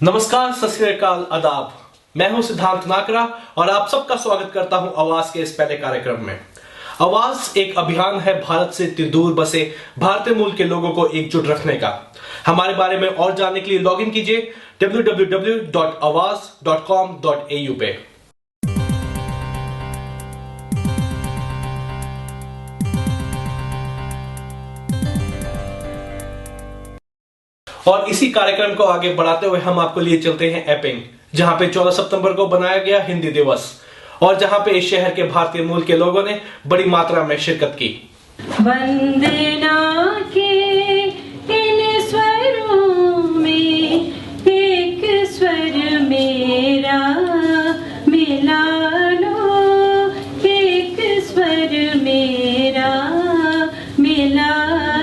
नमस्कार, सत श्री अकाल, आदाब। मैं हूं सिद्धांत नाकरा और आप सबका स्वागत करता हूं आवाज के इस पहले कार्यक्रम में। आवाज एक अभियान है भारत से दूर बसे भारतीय मूल के लोगों को एकजुट रखने का। हमारे बारे में और जानने के लिए लॉग इन कीजिए www.awaz.com.au पे। और इसी कार्यक्रम को आगे बढ़ाते हुए हम आपको लिए चलते हैं एपिंग, जहां पे 14 सितंबर को बनाया गया हिंदी दिवस और जहां पे इस शहर के भारतीय मूल के लोगों ने बड़ी मात्रा में शिरकत की। वंदना के इन स्वरों में एक स्वर मेरा मिला लो, एक स्वर मेरा मिला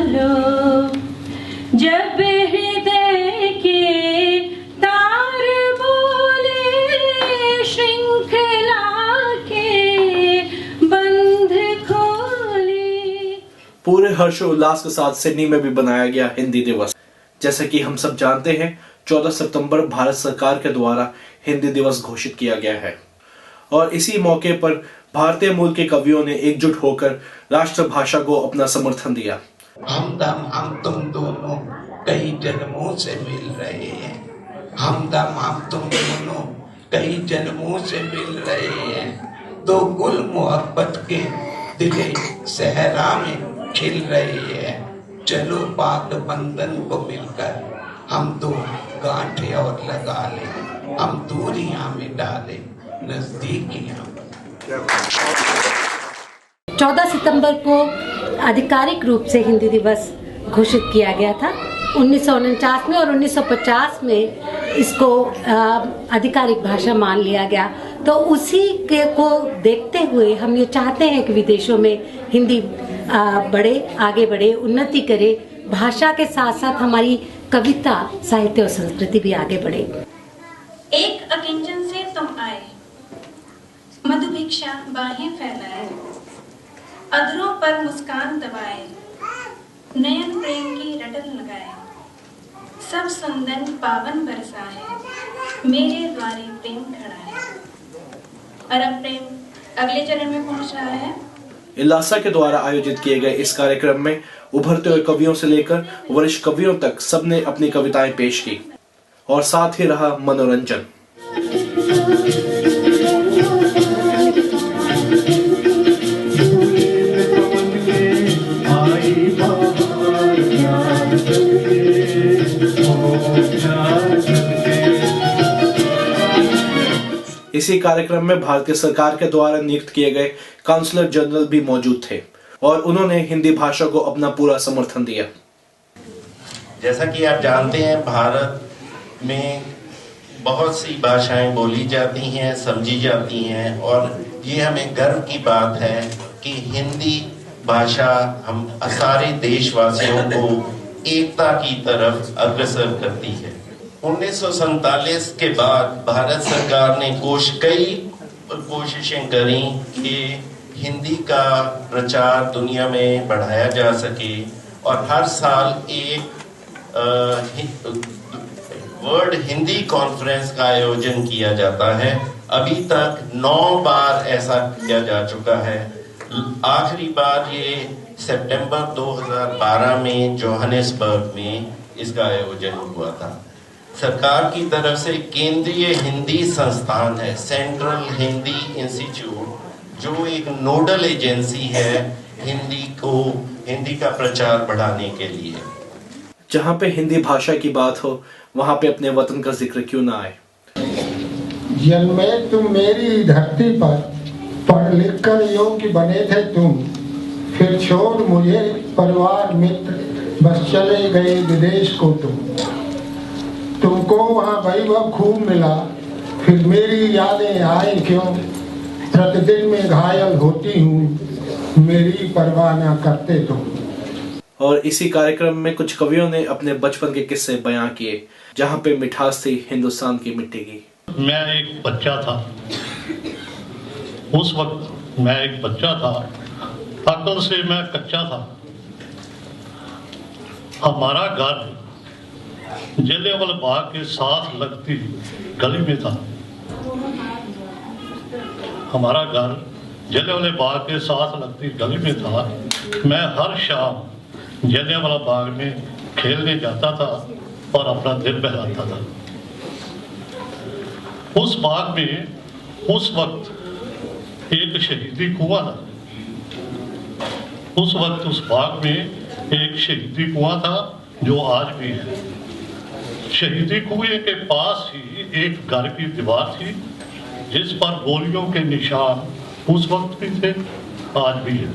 लो। जब हृदय के तार बोले, श्रृंखला के बंध खोले। पूरे हर्षोल्लास के साथ सिडनी में भी बनाया गया हिंदी दिवस। जैसे कि हम सब जानते हैं, 14 सितंबर भारत सरकार के द्वारा हिंदी दिवस घोषित किया गया है और इसी मौके पर भारतीय मूल के कवियों ने एकजुट होकर राष्ट्रभाषा को अपना समर्थन दिया। हम तुम दोनों कई जन्मों से मिल रहे हैं। हम तुम दोनों कई जन्मों से मिल रहे हैं। दो गुल मोहब्बत के दिले सहरा में खिल रहे हैं। चलो पाक बंधन को मिलकर हम दो गांठें और लगा ले, हम दूरियां मिटा ले, नजदीकियां। 14 सितंबर को आधिकारिक रूप से हिंदी दिवस घोषित किया गया था 1949 में और 1950 में इसको आधिकारिक भाषा मान लिया गया। तो उसी के को देखते हुए हम ये चाहते हैं कि विदेशों में हिंदी आगे बढ़े, उन्नति करे। भाषा के साथ साथ हमारी कविता, साहित्य और संस्कृति भी आगे बढ़े। एक अकिंचन से तुम आए, मधुभिक्षा बाहें फैलाए, अधरों पर मुस्कान दबाए, नयन प्रेम की रटन लगाए, सब सुंदर पावन बरसाए, मेरे द्वारे प्रेम खड़ा है। और अब प्रेम अगले चरण में पहुंच रहा है। इलासा के द्वारा आयोजित किए गए इस कार्यक्रम में उभरते हुए कवियों से लेकर वरिष्ठ कवियों तक सबने अपनी कविताएं पेश की और साथ ही रहा मनोरंजन। इसी कार्यक्रम में भारतीय सरकार के द्वारा नियुक्त किए गए काउंसलर जनरल भी मौजूद थे और उन्होंने हिंदी भाषा को अपना पूरा समर्थन दिया। जैसा कि आप जानते हैं, भारत में बहुत सी भाषाएं बोली जाती हैं, समझी जाती हैं और ये हमें गर्व की बात है कि हिंदी भाषा हम सारे देशवासियों को एकता की तरफ अग्रसर करती है। 1947 के बाद भारत सरकार ने कई कोशिशें करी कि हिंदी का प्रचार दुनिया में बढ़ाया जा सके और हर साल एक वर्ल्ड हिंदी कॉन्फ्रेंस का आयोजन किया जाता है। अभी तक 9 बार ऐसा किया जा चुका है। आखिरी बार ये सितंबर 2012 में जोहानिसबर्ग में इसका आयोजन हुआ था। सरकार की तरफ से केंद्रीय हिंदी संस्थान है, सेंट्रल हिंदी इंस्टीट्यूट, जो एक नोडल एजेंसी है हिंदी का प्रचार बढ़ाने के लिए। जहाँ पे हिंदी भाषा की बात हो, वहाँ पे अपने वतन का जिक्र क्यों ना आए। जन्मे तुम मेरी धरती पर, पढ़ लिख कर योग्य बने थे तुम, फिर छोड़ मुझे परिवार मित्र, बस चले गए विदेश को तुम। तुमको वहाँ वैभव खूब मिला, फिर मेरी यादें आई क्यों, प्रतिदिन में घायल होती हूँ, मेरी परवाह न करते तुम। और इसी कार्यक्रम में कुछ कवियों ने अपने बचपन के किस्से बयां किए, जहाँ पे मिठास थी हिंदुस्तान की मिट्टी की। मैं एक बच्चा था, उस वक्त मैं एक बच्चा था, अकल से मैं कच्चा था। हमारा घर जलियांवाला बाग के साथ लगती गली में था। हमारा घर जलियांवाला बाग के साथ लगती गली में था। मैं हर शाम जलियांवाला बाग में खेलने जाता था और अपना दिल बहलाता था। उस बाग में उस वक्त एक शहीदी कुआं था। उस वक्त उस बाग में एक शहीदी कुआं था जो आज भी है। शहीदी कुएं के पास ही एक घर की दीवार थी जिस पर गोलियों के निशान उस वक्त भी थे, आज भी है।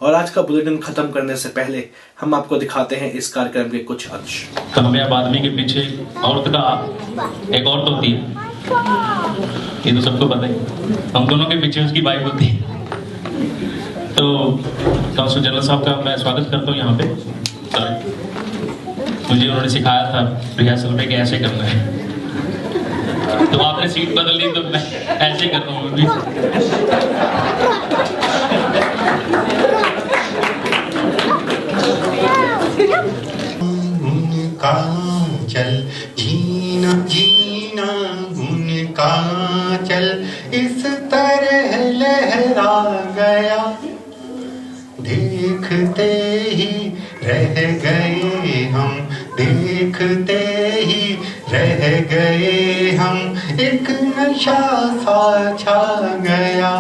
और आज का बुलेटिन खत्म करने से पहले हम आपको दिखाते हैं इस कार्यक्रम के कुछ अंश। कामयाब आदमी के पीछे औरत का एक औरत होती है, ये तो सबको पता है। हम दोनों के पीछे उसकी वाइफ होती है। तो काउंसिल जनरल साहब का मैं स्वागत करता हूँ यहाँ पे। मुझे उन्होंने सिखाया था रिहर्सल में कि ऐसे करना है, तो आपने सीट बदल ली तो मैं ऐसे कर रहा हूँ। चल जीना जीना उनका चल इस तरह लहरा गया, देखते ही रह गए हम, देखते ही रह गए हम, एक नशा सा छा गया।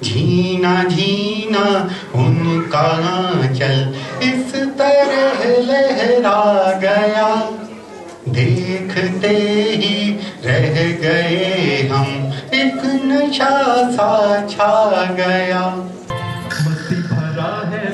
जीना जीना उनका चल इस तरह लहरा गया, देखते ही रह गए हम, एक नशा सा छा गया। मस्ती भरा है